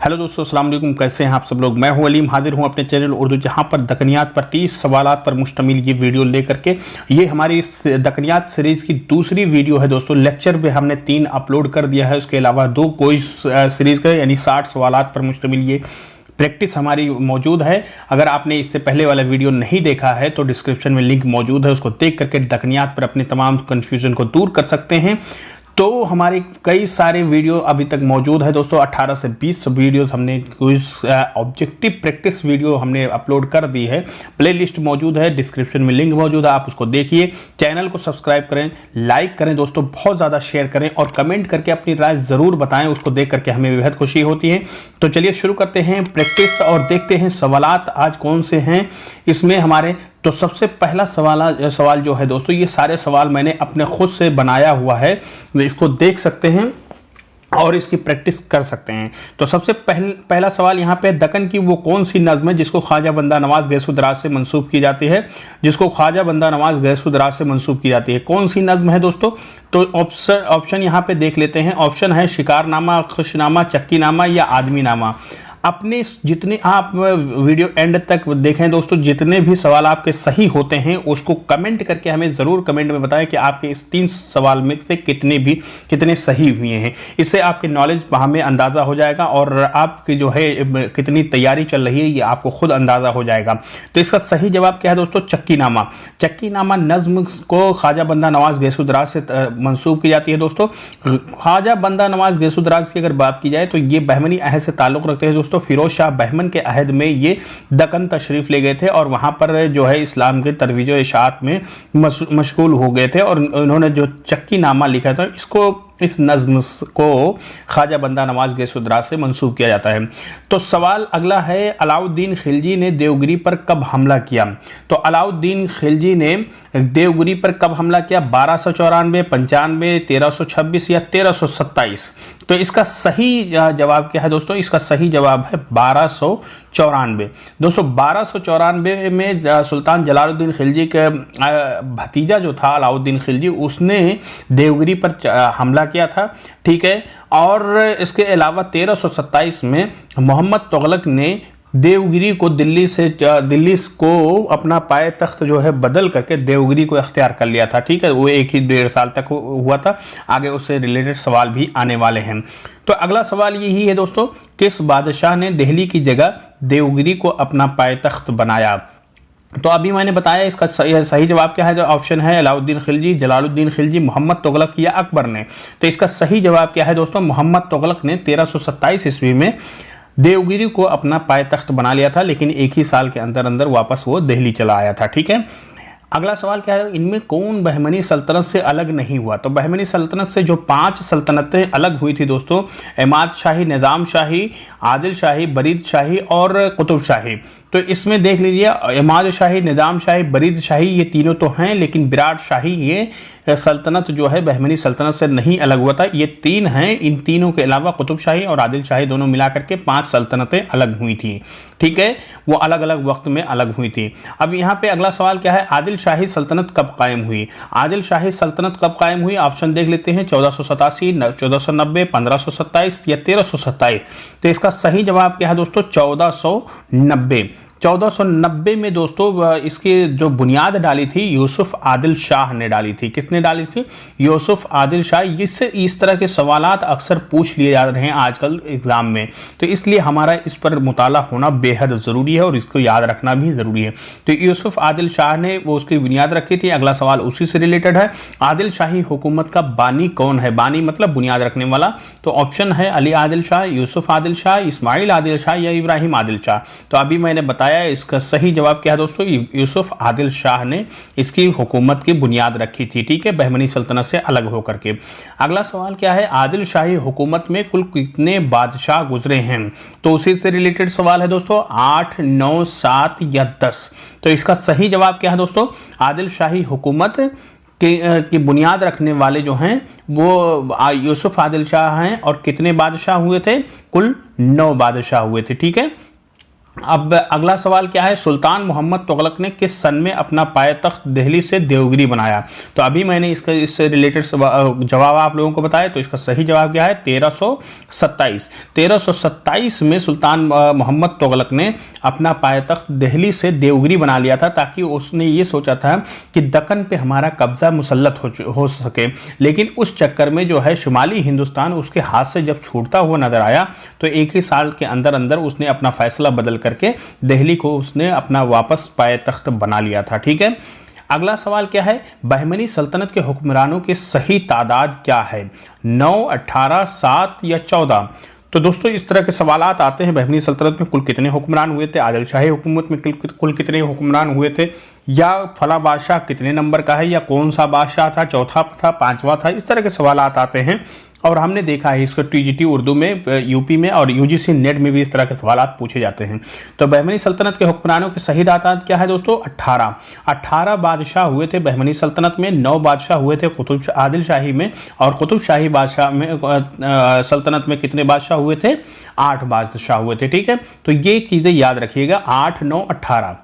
Hello दोस्तों, अस्सलाम वालेकुम। कैसे हैं आप सब लोग। मैं हूं अलीम, हाजिर हूं अपने चैनल उर्दू जहां पर दकनियात पर 30 सवालात पर मुश्तमिल ये वीडियो लेकर के। ये हमारी इस दकनियात सीरीज़ की दूसरी वीडियो है दोस्तों। लेक्चर पे हमने 3 अपलोड कर दिया है, उसके अलावा 2 क्विज सीरीज़ का यानी 60 सवालात पर मुश्तमिल ये प्रैक्टिस हमारी मौजूद है। अगर आपने इससे पहले वाला वीडियो नहीं देखा है तो डिस्क्रिप्शन में लिंक मौजूद है, उसको देख करके दकनियात पर अपने तमाम कन्फ्यूजन को दूर कर सकते हैं। तो हमारे कई सारे वीडियो अभी तक मौजूद है दोस्तों। 18 से 20 वीडियो हमने क्विज ऑब्जेक्टिव प्रैक्टिस वीडियो हमने अपलोड कर दी है। प्लेलिस्ट मौजूद है, डिस्क्रिप्शन में लिंक मौजूद है, आप उसको देखिए। चैनल को सब्सक्राइब करें, लाइक करें दोस्तों, बहुत ज़्यादा शेयर करें और कमेंट करके अपनी राय ज़रूर बताएं, उसको देख करके हमें बेहद खुशी होती है। तो चलिए शुरू करते हैं प्रैक्टिस और देखते हैं सवालात आज कौन से हैं इसमें हमारे। तो सबसे पहला सवाल जो है दोस्तों, ये सारे सवाल मैंने अपने खुद से बनाया हुआ है, इसको देख सकते हैं और इसकी प्रैक्टिस कर सकते हैं। तो सबसे पहला सवाल यहाँ पे, दक्कन की वो कौन सी नज़्म है जिसको ख्वाजा बंदा नवाज गैसुद्दराज से मंसूब की जाती है? जिसको ख्वाजा बंदा नवाज गैसुद्दराज से मंसूब की जाती है, कौन सी नज़्म है दोस्तों? तो ऑप्शन यहाँ पे देख लेते हैं। ऑप्शन है शिकारनामा, खुशनामा, चक्कीनामा या आदमीनामा। अपने जितने आप वीडियो एंड तक देखें दोस्तों, जितने भी सवाल आपके सही होते हैं उसको कमेंट करके हमें ज़रूर कमेंट में बताएं कि आपके इस 3 सवाल में से कितने सही हुए हैं। इससे आपके नॉलेज हमें अंदाज़ा हो जाएगा और आपकी जो है कितनी तैयारी चल रही है ये आपको खुद अंदाज़ा हो जाएगा। तो इसका सही जवाब क्या है दोस्तों? चक्कीनामा। चक्कीनामा नज़्म को ख्वाजा बंदा नवाज गैसुद्दराज से मंसूब की जाती है दोस्तों। ख्वाजा बंदा नवाज गैसुद्दराज की अगर बात की जाए तो ये बहमनी अहद से ताल्लुक़ रखते हैं दोस्तों। फिरोज शाह बहमन के अहद में ये दक्कन तशरीफ ले गए थे और वहां पर जो है इस्लाम के तरवीज व इशाअत में मशगूल हो गए थे और उन्होंने जो चक्कीनामा लिखा था इस नज़्म को ख्वाजा बंदा नवाज गैसुद्दराज से मंसूब किया जाता है। तो सवाल अगला है, अलाउद्दीन खिलजी ने देवगिरी पर कब हमला किया? तो अलाउद्दीन खिलजी ने देवगिरी पर कब हमला किया? 1294, 95, 1326 या 1327? तो इसका सही जवाब क्या है दोस्तों? इसका सही जवाब है 1294 दोस्तों। 1294 में सुल्तान जलालुद्दीन खिलजी का भतीजा जो था अलाउद्दीन खिलजी, उसने देवगिरी पर हमला किया था, ठीक है। और इसके अलावा 1327 में मोहम्मद तुगलक ने देवगिरी को दिल्ली को अपना पाए तख्त जो है बदल करके देवगिरी को अख्तियार कर लिया था, ठीक है। वो 1-1.5 साल तक हुआ था। आगे उससे रिलेटेड सवाल भी आने वाले हैं। तो अगला सवाल यही है दोस्तों, किस बादशाह ने दिल्ली की जगह देवगिरी को अपना पाए तख्त बनाया? तो अभी मैंने बताया इसका सही जवाब क्या है। जो ऑप्शन है अलाउद्दीन खिलजी, जलालुद्दीन खिलजी, मोहम्मद तुगलक या अकबर ने। तो इसका सही जवाब क्या है दोस्तों? मोहम्मद तुगलक ने 1327 ईस्वी में देवगिरी को अपना पायतख्त बना लिया था, लेकिन एक ही साल के अंदर अंदर वापस वो दिल्ली चला आया था, ठीक है। अगला सवाल क्या है, इनमें कौन बहमनी सल्तनत से अलग नहीं हुआ? तो बहमनी सल्तनत से जो 5 सल्तनतें अलग हुई थी दोस्तों, इमाद शाही, निज़ाम शाही, आदिल शाही, बरीद शाही और कुतुब शाही। तो इसमें देख लीजिए, इमाद शाही, निज़ाम शाही, बरीद शाही ये तीनों तो हैं, लेकिन विराट शाही ये सल्तनत जो है बहमनी सल्तनत से नहीं अलग हुआ था। ये 3 हैं, इन तीनों के अलावा कुतुब शाही और आदिल शाही दोनों मिला करके 5 सल्तनतें अलग हुई थी, ठीक है। वो अलग अलग वक्त में अलग हुई थी। अब यहाँ पे अगला सवाल क्या है, आदिल शाही सल्तनत कब कायम हुई? आदिल शाही सल्तनत कब कायम हुई? ऑप्शन देख लेते हैं, 1487, 1490, 1527 या 1327। तो इसका सही जवाब क्या है दोस्तों? 1490। 1490 में दोस्तों इसकी जो बुनियाद डाली थी यूसुफ आदिल शाह ने डाली थी। किसने डाली थी? यूसुफ आदिल शाह। इससे इस तरह के सवालात अक्सर पूछ लिए जा रहे हैं आजकल एग्जाम में, तो इसलिए हमारा इस पर मुताला होना बेहद ज़रूरी है और इसको याद रखना भी ज़रूरी है। तो यूसुफ आदिल शाह ने वो उसकी बुनियाद रखी थी। अगला सवाल उसी से रिलेटेड है, आदिल शाही हुकूमत का बानी कौन है? बानी मतलब बुनियाद रखने वाला। तो ऑप्शन है अली आदिल शाह, यूसुफ आदिल शाह, इस्माइल आदिल शाह या इब्राहिम आदिल शाह। तो अभी मैंने बताया इसका सही जवाब क्या है दोस्तों? यूसुफ आदिल शाह ने इसकी हुकूमत की बुनियाद रखी थी, ठीक है, बहमनी सल्तनत से अलग होकर के। अगला सवाल क्या है, आदिल शाही हुकूमत में कुल कितने बादशाह गुजरे हैं? तो उसी से रिलेटेड सवाल है दोस्तों, 8, 9, 7 या 10। तो इसका सही जवाब क्या है दोस्तों? आदिल शाही हुकूमत की बुनियाद रखने वाले जो हैं वो यूसुफ आदिल शाह हैं और कितने बादशाह हुए थे? कुल 9 बादशाह हुए थे, ठीक है। अब अगला सवाल क्या है, सुल्तान मोहम्मद तुगलक ने किस सन में अपना पायतख्त दिल्ली से देवगिरी बनाया? तो अभी मैंने इससे रिलेटेड जवाब आप लोगों को बताया, तो इसका सही जवाब क्या है, 1327। 1327 में सुल्तान मोहम्मद तुगलक ने अपना पायतख्त दिल्ली से देवगिरी बना लिया था, ताकि उसने ये सोचा था कि दक्कन पे हमारा कब्जा मुसल्लत हो सके। लेकिन उस चक्कर में जो है शुमाली हिंदुस्तान उसके हाथ से जब छूटता हुआ नजर आया, तो एक ही साल के अंदर अंदर उसने अपना फैसला बदल करके दिल्ली को उसने अपना वापस पायतख्त बना लिया था। ठीक है, अगला सवाल क्या है, बहमनी सल्तनत के हुक्मरानों की सही तादाद क्या है, 9, 18, 7 या 14? तो दोस्तों इस तरह के सवालात आते हैं, बहमनी सल्तनत में कुल कितने हुक्मरान हुए थे, आदिल शाही हुकूमत में कुल कितने हुक्मरान हुए थे, या फला बादशाह कितने नंबर का है, या कौन सा बादशाह था, चौथा था, पांचवा था, इस तरह के सवालात आते हैं। और हमने देखा है इसको टीजीटी उर्दू में, यूपी में और यूजीसी नेट में भी इस तरह के सवालात पूछे जाते हैं। तो बहमनी सल्तनत के हुक्मरानों के सही तादाद क्या है दोस्तों, 18। 18 बादशाह हुए थे बहमनी सल्तनत में, 9 बादशाह हुए थे कुतुब आदिल शाही में, और कुतुब शाही बादशाह में सल्तनत में कितने बादशाह हुए थे, 8 बादशाह हुए थे। ठीक है, तो ये चीज़ें याद रखिएगा, 8, 9, 18।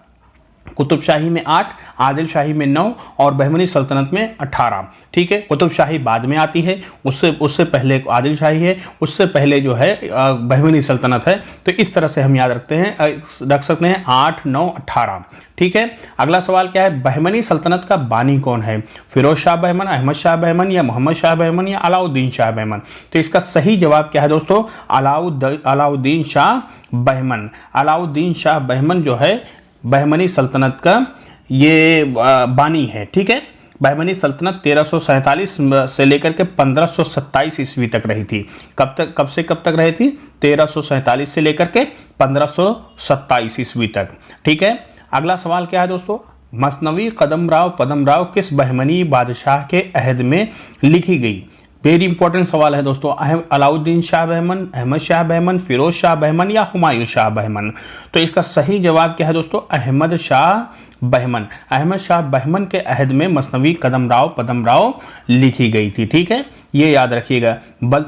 कुतुब शाही में 8, आदिल शाही में 9 और बहमनी सल्तनत में 18। ठीक है, कुतुब शाही बाद में आती है, उससे पहले आदिल शाही है, उससे पहले जो है बहमनी सल्तनत है। तो इस तरह से हम याद रख सकते हैं 8, 9, 18। ठीक है, अगला सवाल क्या है, बहमनी सल्तनत का बानी कौन है, फिरोज शाह बहमन, अहमद शाह बहमन, या मोहम्मद शाह बहमन, या अलाउद्दीन शाह बहमन? तो इसका सही जवाब क्या है दोस्तों, अलाउद्दीन शाह बहमन। अलाउद्दीन शाह बहमन जो है बहमनी सल्तनत का ये बानी है। ठीक है, बहमनी सल्तनत 1347 से लेकर के 1527 ईस्वी तक रही थी। कब से कब तक रही थी, 1347 से लेकर के 1527 ईस्वी तक। ठीक है, अगला सवाल क्या है दोस्तों, मसनवी पदमराव किस बहमनी बादशाह के अहद में लिखी गई? वेरी इंपॉर्टेंट सवाल है दोस्तों, अलाउद्दीन शाह बहमन, अहमद शाह बहमन, फिरोज शाह बहमन, या हुमायूं शाह बहमन? तो इसका सही जवाब क्या है दोस्तों, अहमद शाह बहमन। अहमद शाह बहमन के अहद में मसनवी पदमराव लिखी गई थी। ठीक है, ये याद रखिएगा।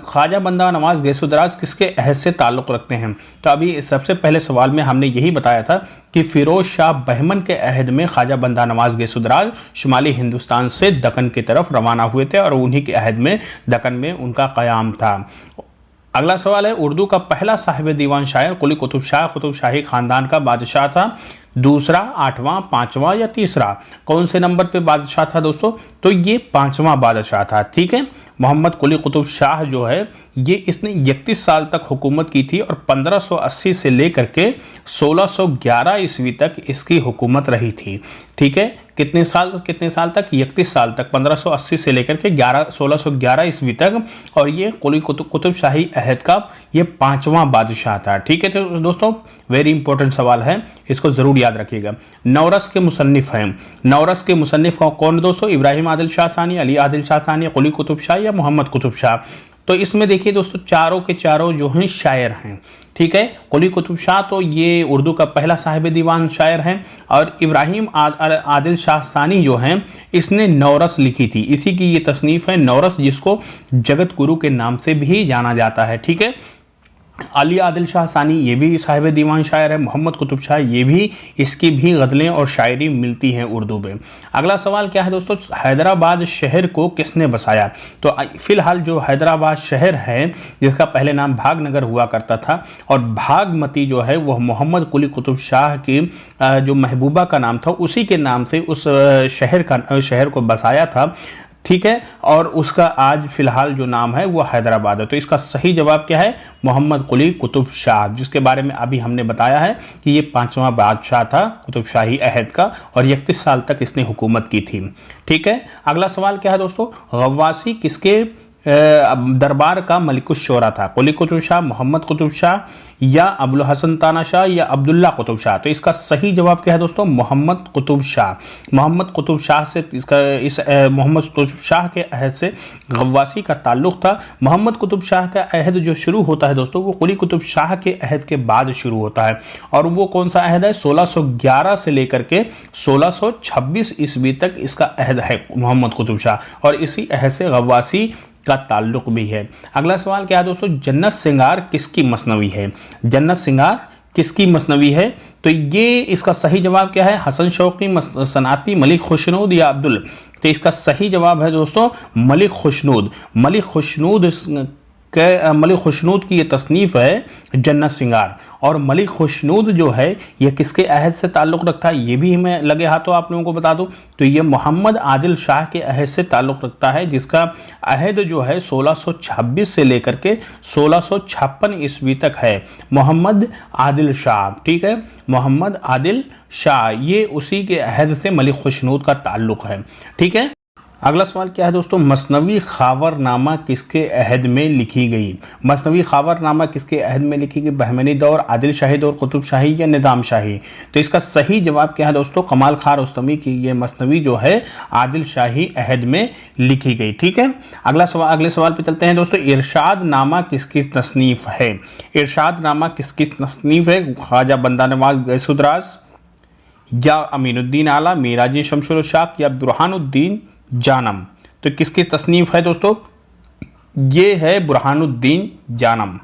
ख्वाजा बंदा नवाज गैसुदराज किसके अहद से ताल्लुक़ रखते हैं? तो अभी सबसे पहले सवाल में हमने यही बताया था कि फिरोज शाह बहमन के अहद में ख्वाजा बंदा नवाज गैसुदराज शुमाली हिंदुस्तान से दक्कन की तरफ रवाना हुए थे, और उन्हीं के अहद में दक्कन में उनका क़याम था। अगला सवाल है, उर्दू का पहला साहिब दीवान शायर कुली कुतुब शाही खानदान का बादशाह था, दूसरा, 8वां, 5वां या तीसरा? कौन से नंबर पे बादशाह था दोस्तों? तो ये 5वां बादशाह था। ठीक है, मोहम्मद कुली कुतुब शाह जो है इसने 31 साल तक हुकूमत की थी, और 1580 से लेकर के 1611 ईस्वी तक इसकी हुकूमत रही थी। ठीक है, कितने साल तक, 31 साल तक, 1580 से लेकर के 1611 ईस्वी तक, और ये कुली कुतुब शाही अहद का ये 5वां बादशाह था। ठीक है, तो दोस्तों वेरी इंपॉर्टेंट सवाल है, इसको जरूर याद रखिएगा। नौरस के मुसन्निफ हैं, नौरस के मुसन्निफ कौन दोस्तों, इब्राहिम आदिल शाह सानी, अली आदिल शाह सानी, कुली कुतुब शाह, या मोहम्मद कुतुब शाह? तो इसमें देखिए दोस्तों, चारों के चारों जो हैं शायर हैं। ठीक है, कुली कुतुब शाह तो ये उर्दू का पहला साहिब दीवान शायर हैं, और इब्राहिम आदिल शाह सानी जो हैं इसने नौरस लिखी थी। इसी की ये तसनीफ़ है नौरस, जिसको जगत गुरु के नाम से भी जाना जाता है। ठीक है, अली आदिल शाह सानी ये भी साहिब दीवान शायर है, मोहम्मद कुतुब शाह ये भी, इसकी भी गज़लें और शायरी मिलती हैं उर्दू में। अगला सवाल क्या है दोस्तों, हैदराबाद शहर को किसने बसाया? तो फिलहाल जो हैदराबाद शहर है, जिसका पहले नाम भागनगर हुआ करता था, और भागमती जो है वह मोहम्मद कुली कुतुब शाह की जो महबूबा का नाम था, उसी के नाम से उस शहर को बसाया था। ठीक है, और उसका आज फिलहाल जो नाम है वो हैदराबाद है। तो इसका सही जवाब क्या है, मोहम्मद कुली कुतुब शाह, जिसके बारे में अभी हमने बताया है कि ये 5वां बादशाह था कुतुब शाही अहद का, और 31 साल तक इसने हुकूमत की थी। ठीक है, अगला सवाल क्या है दोस्तों, गव्वासी किसके दरबार का मलिकुश शोरा था? कुली कुतुब शाह, मोहम्मद कुतुब शाह, या अबुल हसन ताना शाह, या अब्दुल्ला कुतुब शाह? तो इसका सही जवाब क्या है दोस्तों, मोहम्मद कुतुब शाह। मोहम्मद कुतुब शाह से मोहम्मद कुतुब शाह के अहद से गव्वासी का ताल्लुक़ था। मोहम्मद कुतुब शाह का अहद जो शुरू होता है दोस्तों, वो कुली कुतुब शाह के अहद के बाद शुरू होता है, और वो कौन सा अहद है, 1611 से लेकर के 1626 ईस्वी तक इसका अहद है मोहम्मद कुतुब शाह, और इसी अहद से गव्वासी का ताल्लुक भी है। अगला सवाल क्या है दोस्तों, जन्नत सिंगार किसकी मसनवी है? जन्नत सिंगार किसकी मसनवी है? तो ये इसका सही जवाब क्या है? हसन शौकी, सनाती, मलिक खुशनूद या अब्दुल? तो इसका सही जवाब है दोस्तों मलिक खुशनूद। मलिक खुशनूद की ये तसनीफ़ है जन्नत सिंगार। और मलिक खुशनूद जो है ये किसके अहद से ताल्लुक़ रखता है, ये भी मैं लगे हाथों आप लोगों को बता दूं। तो ये मोहम्मद आदिल शाह के अहद से ताल्लुक़ रखता है, जिसका अहद जो है 1626 से लेकर के 1656 ईस्वी तक है। मोहम्मद आदिल शाह, ठीक है, मोहम्मद आदिल शाह, ये उसी के अहद से मलिक खुशनूद का ताल्लुक़ है। ठीक है, अगला सवाल क्या है दोस्तों? मसनवी खावरनामा किसके अहद में लिखी गई? मसनवी खावरनामा किसके अहद में लिखी गई? बहमनी दौर, आदिल शाही दौर, कुतुब शाही या निज़ाम शाही? तो इसका सही जवाब क्या है दोस्तों? कमाल खां रुस्तमी की ये मसनवी जो है आदिल शाही अहद में लिखी गई। ठीक है, अगले सवाल पे चलते हैं दोस्तों। इरशाद नामा किसकी तसनीफ़ है? इरशाद नामा किसकी तसनीफ़ है? ख्वाजा बंदा नवाज गैसुदराज या अमीनुद्दीन आला, मिराजी शमशुल शाक या बुरहानुद्दीन जानम? तो किसकी तसनीफ़ है दोस्तों? ये है बुरहानुद्दीन जानम।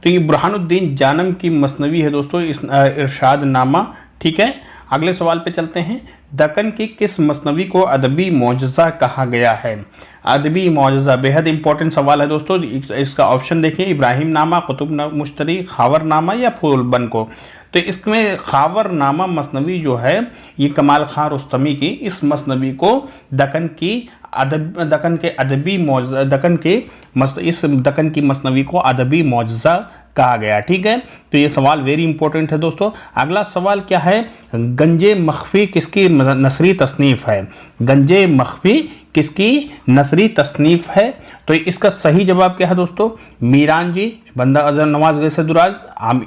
तो ये बुरहानुद्दीन जानम की मसनवी है दोस्तों इस इरशाद नामा। ठीक है, अगले सवाल पे चलते हैं। दक्कन की किस मसनवी को अदबी मौजज़ा कहा गया है? अदबी मौजज़ा बेहद इंपॉर्टेंट सवाल है दोस्तों। इसका ऑप्शन देखिए, इब्राहिम नामा, कुतुब मुश्तरी, खावर नामा या फूलबन को? तो इसमें खावरनामा मसनवी जो है ये कमाल खां रुस्तमी की इस मसनवी को दक्कन की मसनवी को अदबी मौजज़ा कहा गया। ठीक है, तो ये सवाल वेरी इंपॉर्टेंट है दोस्तों। अगला सवाल क्या है? गंजे मख्फी किसकी नसरी तसनीफ़ है? गंजे मख्फी किसकी नसरी तसनीफ़ है? तो इसका सही जवाब क्या है दोस्तों? मीरान जी, बंदा नवाज गैसुदराज,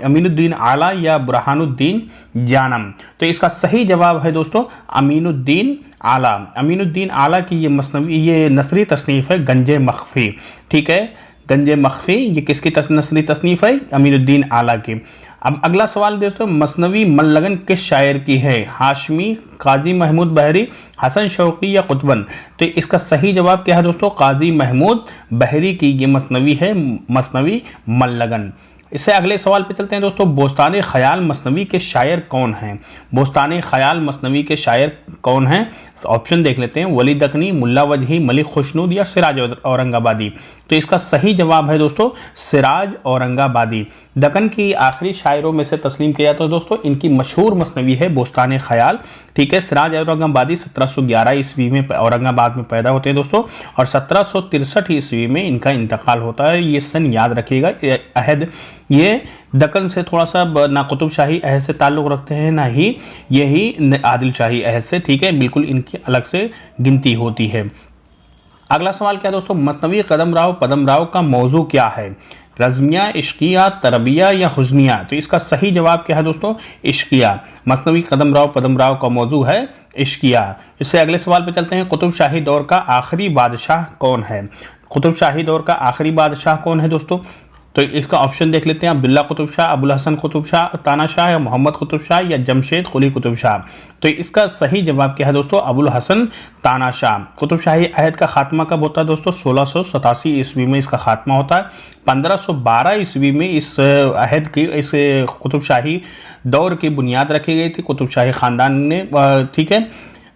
अमीनुद्दीन आला या बुरहानुद्दीन जानम? तो इसका सही जवाब है दोस्तों अमीनुद्दीन आला। अमीनुद्दीन आला की ये मसनवी, ये नसरी तसनीफ़ है गंजे मख्फी। ठीक है, गंजे मख्फी ये किसकी नसरी तसनीफ़ है? अमीनुद्दीन आला की। अब अगला सवाल दोस्तों, मसनवी मल्लगन किस शायर की है? हाशमी, काजी महमूद बहरी, हसन शौकी या कुतबन? तो इसका सही जवाब क्या है दोस्तों? काजी महमूद बहरी की ये मसनवी है, मसनवी मल्लगन। इससे अगले सवाल पे चलते हैं दोस्तों। बोस्तान ख़याल मसनवी के शायर कौन हैं? बोस्तान ख़याल मसनवी के शायर कौन हैं? ऑप्शन देख लेते हैं, वली दक्कनी, मुल्ला वजही, मलिक खुशनूद या सिराज औरंगाबादी? तो इसका सही जवाब है दोस्तों सिराज औरंगाबादी। दक्कन की आखिरी शायरों में से तस्लीम किया जाता है दोस्तों। इनकी मशहूर मसनवी है बोस्तान ख़याल। ठीक है, सिराज औरंगाबादी 1711 ईस्वी में औरंगाबाद में पैदा होते हैं दोस्तों, और 1763 ईस्वी में इनका इंतकाल होता है। ये सन याद रखिएगा। अहद ये दक्कन से थोड़ा सा ना कुतुब शाही अहद से ताल्लुक़ रखते हैं, ना ही यही आदिल शाही अहद से। ठीक है, बिल्कुल इनकी अलग से गिनती होती है। अगला सवाल क्या दोस्तों? मसनवी पदम राव का मौजू क्या है? रज़मिया, इश्किया, तरबिया या हुज़निया? तो इसका सही जवाब क्या है दोस्तों? इश्किया। मसनवी पदम राव का मौजू है इश्किया। इससे अगले सवाल पे चलते हैं। कुतुब शाही दौर का आखिरी बादशाह कौन है? कुतुब शाही दौर का आखिरी बादशाह कौन है दोस्तों? तो इसका ऑप्शन देख लेते हैं, अब्दुल्ला कुतुब शाह, अबुल हसन कुतुब शाह ताना शाह या मोहम्मद कुतुब शाह या जमशेद कुली कुतुब शाह? तो इसका सही जवाब क्या है दोस्तों? अबुल हसन ताना शाह। कुतुब शाही अहद का खात्मा कब होता है दोस्तों? 1687 ईस्वी में इसका खात्मा होता है। 1512 ईस्वी में इस अहद की, इस कुतुब शाही दौर की बुनियाद रखी गई थी कुतुब शाही ख़ानदान ने। ठीक है,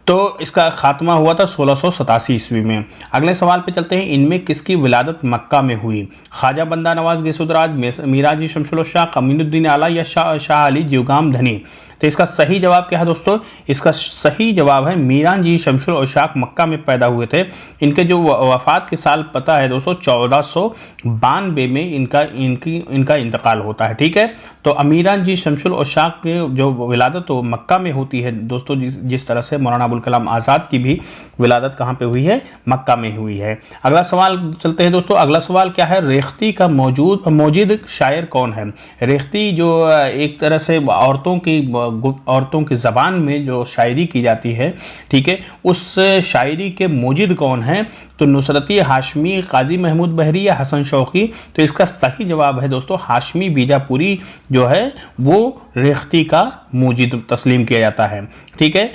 तो इसका खात्मा हुआ था 1687 ईस्वी में। अगले सवाल पे चलते हैं। इनमें किसकी विलादत मक्का में हुई? ख्वाजा बंदा नवाज गैसुदराज, मिराजी शमशुल शाक, अमीनुद्दीन आला या शाह अली जीवगाम धनी? तो इसका सही जवाब क्या है दोस्तों? इसका सही जवाब है मीरान जी शमशुल और शाक मक्का में पैदा हुए थे। इनके जो वफ़ात के साल पता है दोस्तों 1492 में इनका इंतकाल होता है। ठीक है, तो अमीरान जी शमशुल और शाक की जो विलादत तो मक्का में होती है दोस्तों, जिस तरह से मौलाना अबुल कलाम आज़ाद की भी विलादत कहाँ पे हुई है? मक्का में हुई है। अगला सवाल चलते हैं दोस्तों। अगला सवाल क्या है? रेख्ती का मौजूद शायर कौन है? रेख्ती जो एक तरह से औरतों की ज़बान में जो शायरी की जाती है, ठीक है, उस शायरी के मौजूद कौन है? तो नुसरती, हाशमी, काजी महमूद बहरी या हसन शौकी? तो इसका सही जवाब है दोस्तों हाशमी बीजापुरी जो है वो रेख्ती का मौजूद तस्लीम किया जाता है। ठीक है,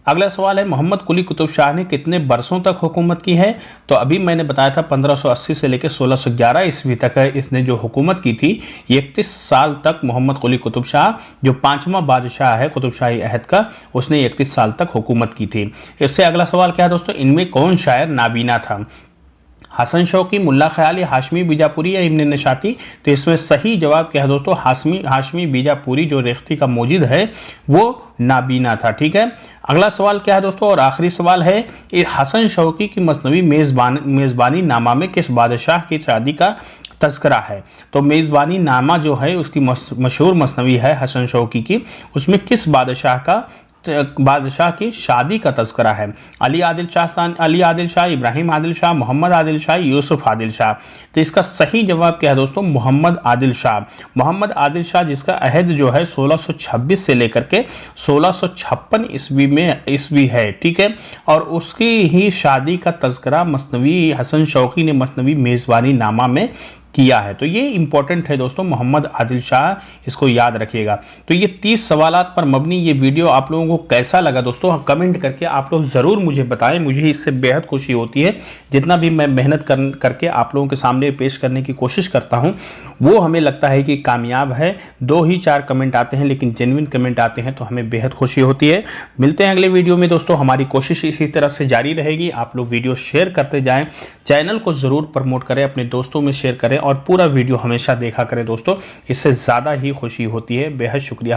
अगला सवाल है मोहम्मद कुली कुतुब शाह ने कितने वर्षों तक हुकूमत की है? तो अभी मैंने बताया था 1580 से लेकर 1611 ईस्वी तक है इसने जो हुकूमत की थी। 31 साल तक मोहम्मद कुली कुतुब शाह जो 5वां बादशाह है कुतुब शाही अहद का, उसने 31 साल तक हुकूमत की थी। इससे अगला सवाल क्या है दोस्तों, इनमें कौन शायर नाबीना था? हसन शौकी, मुल्ला ख्याली, हाशमी बीजापुरी या इब्न नशाती? तो इसमें सही जवाब क्या है दोस्तों, हाशमी बीजापुरी जो रेख्ती का मौजिद है वो नाबीना था। ठीक है, अगला सवाल क्या है दोस्तों और आखिरी सवाल है, हसन शौकी की मसनवी मेज़बानी नामा में किस बादशाह की शादी का तस्करा है? तो मेज़बानी नामा जो है उसकी मशहूर मसनवी है हसन शौकी की, उसमें किस बादशाह की शादी का तस्करा है? अली आदिल शाह, इब्राहिम आदिल शाह, मोहम्मद आदिल शाह, यूसुफ आदिल शाह? तो इसका सही जवाब क्या है दोस्तों, मोहम्मद आदिल शाह। मोहम्मद आदिल शाह जिसका अहद जो है 1626 से लेकर के 1656 ईस्वी है। ठीक है, और उसकी ही शादी का तस्करा मसनवी हसन शौकी ने मसनवी मेज़बानी नामा में किया है। तो ये इंपॉर्टेंट है दोस्तों, मोहम्मद आदिल शाह, इसको याद रखिएगा। तो ये 30 सवालात पर मबनी ये वीडियो आप लोगों को कैसा लगा दोस्तों, कमेंट करके आप लोग ज़रूर मुझे बताएं। मुझे इससे बेहद खुशी होती है, जितना भी मैं मेहनत करके आप लोगों के सामने पेश करने की कोशिश करता हूँ वो हमें लगता है कि कामयाब है। 2 ही 4 कमेंट आते हैं लेकिन जेन्युइन कमेंट आते हैं तो हमें बेहद खुशी होती है। मिलते हैं अगले वीडियो में दोस्तों, हमारी कोशिश इसी तरह से जारी रहेगी। आप लोग वीडियो शेयर करते जाएँ, चैनल को ज़रूर प्रमोट करें, अपने दोस्तों में शेयर करें और पूरा वीडियो हमेशा देखा करें दोस्तों, इससे ज़्यादा ही खुशी होती है। बेहद शुक्रिया।